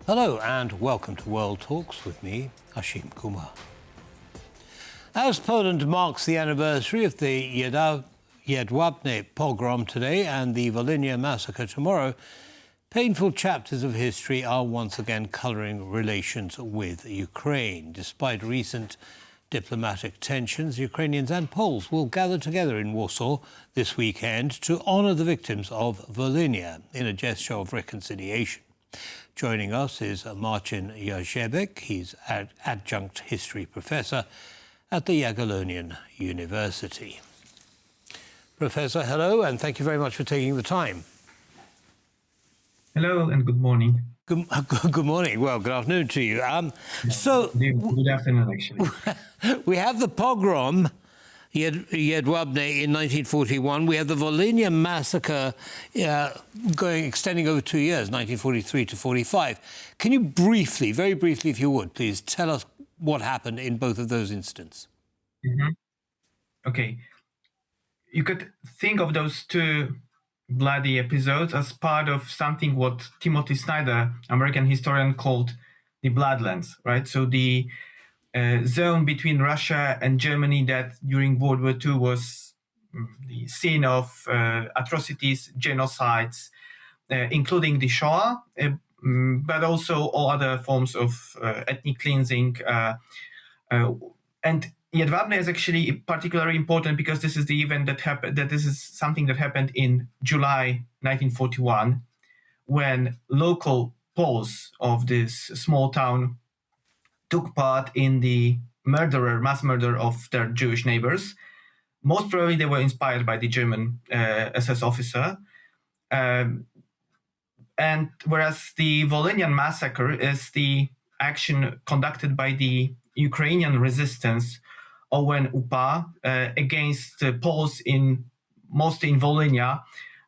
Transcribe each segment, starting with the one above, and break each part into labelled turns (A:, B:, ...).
A: Hello and welcome to World Talks with me, Ashim Kumar. As Poland marks the anniversary of the Jedwabne pogrom today and the Volhynia massacre tomorrow, painful chapters of history are once again colouring relations with Ukraine. Despite recent diplomatic tensions, Ukrainians and Poles will gather together in Warsaw this weekend to honour the victims of Volhynia in a gesture of reconciliation. Joining us is Marcin Jarząbek. He's adjunct history professor at the Jagiellonian University. Professor, hello, and thank you very much for taking the time.
B: Hello and good morning.
A: Good morning. Well, good afternoon to you.
B: Good afternoon, actually.
A: We have the pogrom, Jedwabne, in 1941. We have the Volhynia massacre extending over 2 years, 1943 to 45. Can you briefly, very briefly, if you would, please tell us what happened in both of those incidents?
B: Okay. You could think of those two bloody episodes as part of something what Timothy Snyder, American historian, called the Bloodlands, right? So the zone between Russia and Germany that during World War II was the scene of atrocities, genocides, including the Shoah, but also all other forms of ethnic cleansing. And Jedwabne is actually particularly important because this is the event that happened. This is something that happened in July 1941, when local Poles of this small town took part in the mass murder of their Jewish neighbors. Most probably they were inspired by the German SS officer. And whereas the Volhynian massacre is the action conducted by the Ukrainian resistance, OUN UPA, against Poles mostly in Volhynia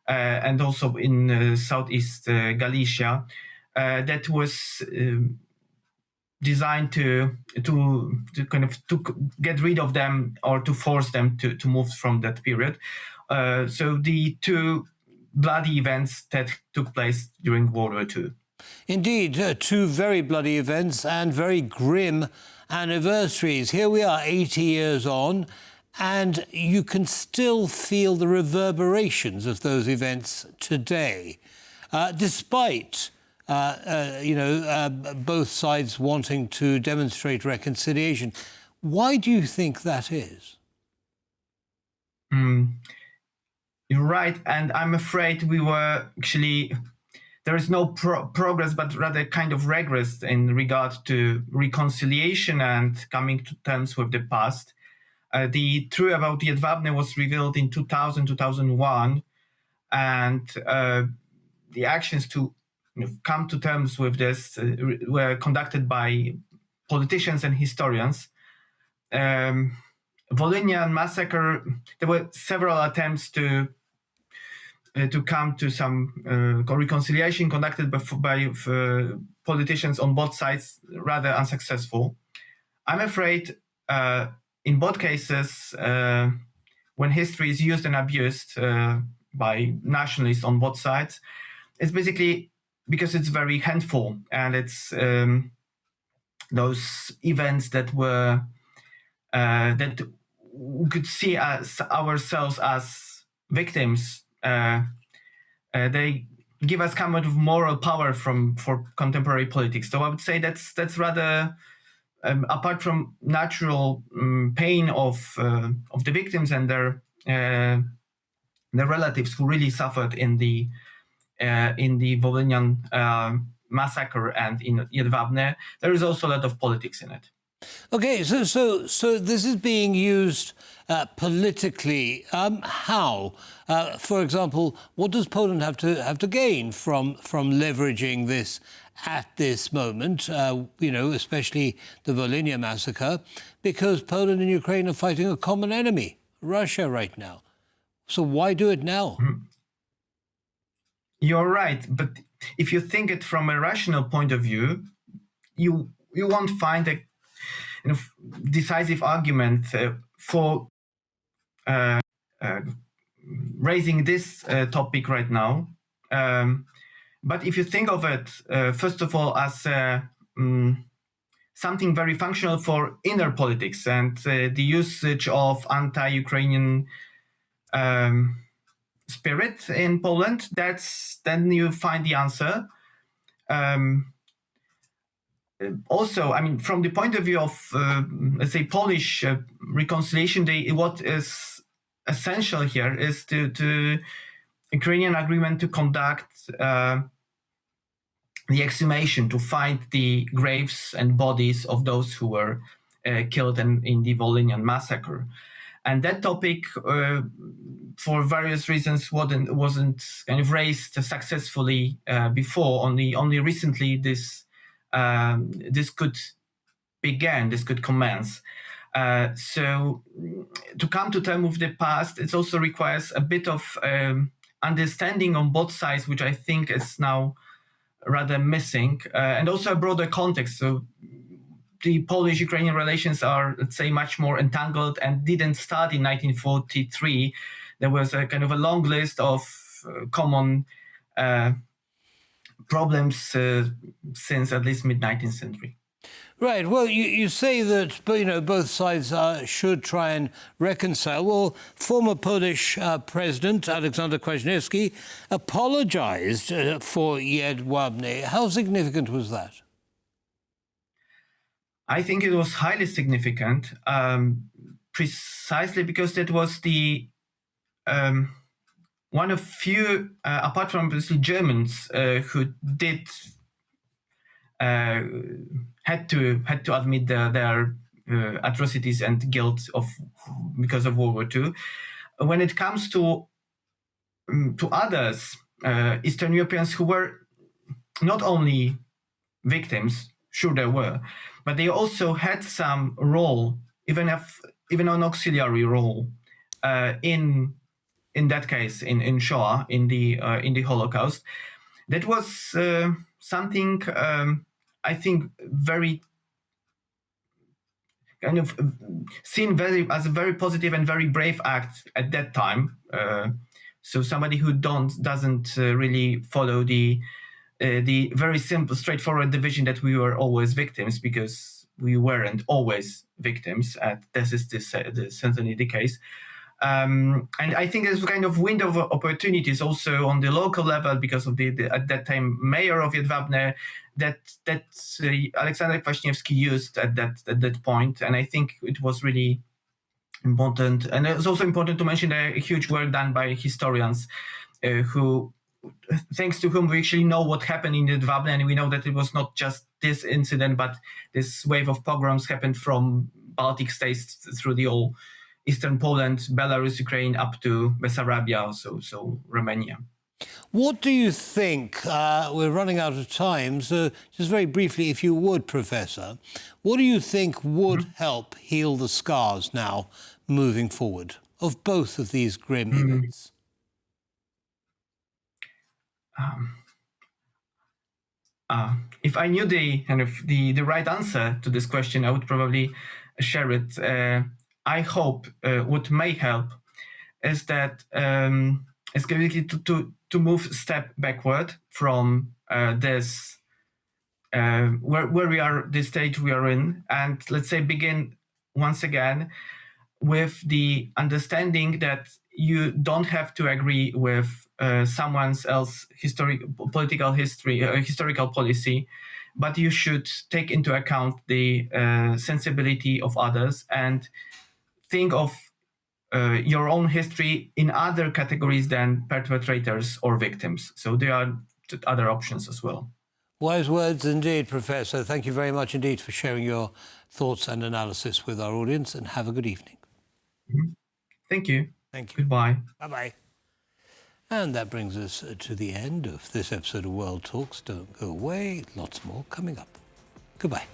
B: and also in southeast Galicia, that was designed to get rid of them or to force them to move from that period. So the two bloody events that took place during World War II.
A: Indeed, two very bloody events and very grim anniversaries. Here we are 80 years on, and you can still feel the reverberations of those events today, despite both sides wanting to demonstrate reconciliation. Why do you think that is?
B: You're right, and I'm afraid we were actually... There is no progress, but rather kind of regress in regard to reconciliation and coming to terms with the past. The truth about Jedwabne was revealed in 2000, 2001, and the actions to come to terms with this were conducted by politicians and historians. Volhynian massacre, there were several attempts to come to some reconciliation conducted by politicians on both sides, rather unsuccessful. I'm afraid in both cases, when history is used and abused by nationalists on both sides, it's basically because it's very handful, and it's those events that were that we could see as ourselves as victims. They give us kind of moral power for contemporary politics. So I would say that's rather apart from natural pain of the victims and their relatives who really suffered in the Volhynian massacre and in Jedwabne. There is also a lot of politics in it.
A: Okay, so this is being used politically. How? For example, what does Poland have to gain from leveraging this at this moment? Especially the Volhynia massacre, because Poland and Ukraine are fighting a common enemy, Russia, right now. So why do it now?
B: You're right, but if you think it from a rational point of view, you won't find a decisive argument for raising this topic right now, But if you think of it, first of all, as something very functional for inner politics and the usage of anti-Ukrainian spirit in Poland, then you find the answer. Also, I mean, from the point of view of, let's say, Polish reconciliation, what is essential here is to Ukrainian agreement to conduct the exhumation, to find the graves and bodies of those who were killed in the Volhynian massacre. And that topic, for various reasons, wasn't kind of raised successfully before. Only recently this could begin, this could commence. So to come to terms with the past, it also requires a bit of understanding on both sides, which I think is now rather missing, and also a broader context. So the Polish-Ukrainian relations are, let's say, much more entangled and didn't start in 1943. There was a kind of a long list of common problems since at least mid-19th century.
A: Right. Well, you say that both sides should try and reconcile. Well, former Polish President Aleksander Kwaśniewski apologized for Jedwabne. How significant was that?
B: I think it was highly significant, precisely because that was the one of few, apart from obviously Germans, who did. Had to admit their atrocities and guilt because of World War II. When it comes to others, Eastern Europeans who were not only victims, sure they were, but they also had some role, even an auxiliary role, in that case in Shoah, in the Holocaust. That was something I think very kind of seen as a very positive and very brave act at that time. So somebody who doesn't really follow the very simple, straightforward division that we were always victims, because we weren't always victims. This is certainly the case. And I think there's a kind of window of opportunities also on the local level because of the at that time mayor of Jedwabne that Aleksander Kwaśniewski used at that point, and I think it was really important. And it's also important to mention the huge work done by historians, who, thanks to whom we actually know what happened in Jedwabne, and we know that it was not just this incident, but this wave of pogroms happened from Baltic states through the whole Eastern Poland, Belarus, Ukraine, up to Bessarabia, so Romania.
A: What do you think, we're running out of time, so just very briefly, if you would, Professor, what do you think would help heal the scars now moving forward of both of these grim events?
B: If I knew the right answer to this question, I would probably share it. I hope what may help is that it's going to move a step backward from this where we are, the stage we are in, and let's say begin once again with the understanding that you don't have to agree with someone else's historical policy, but you should take into account the sensibility of others and think of your own history in other categories than perpetrators or victims. So there are other options as well.
A: Wise words indeed, Professor. Thank you very much indeed for sharing your thoughts and analysis with our audience, and have a good evening.
B: Thank you.
A: Thank you.
B: Goodbye.
A: Bye-bye. And that brings us to the end of this episode of World Talks. Don't go away. Lots more coming up. Goodbye.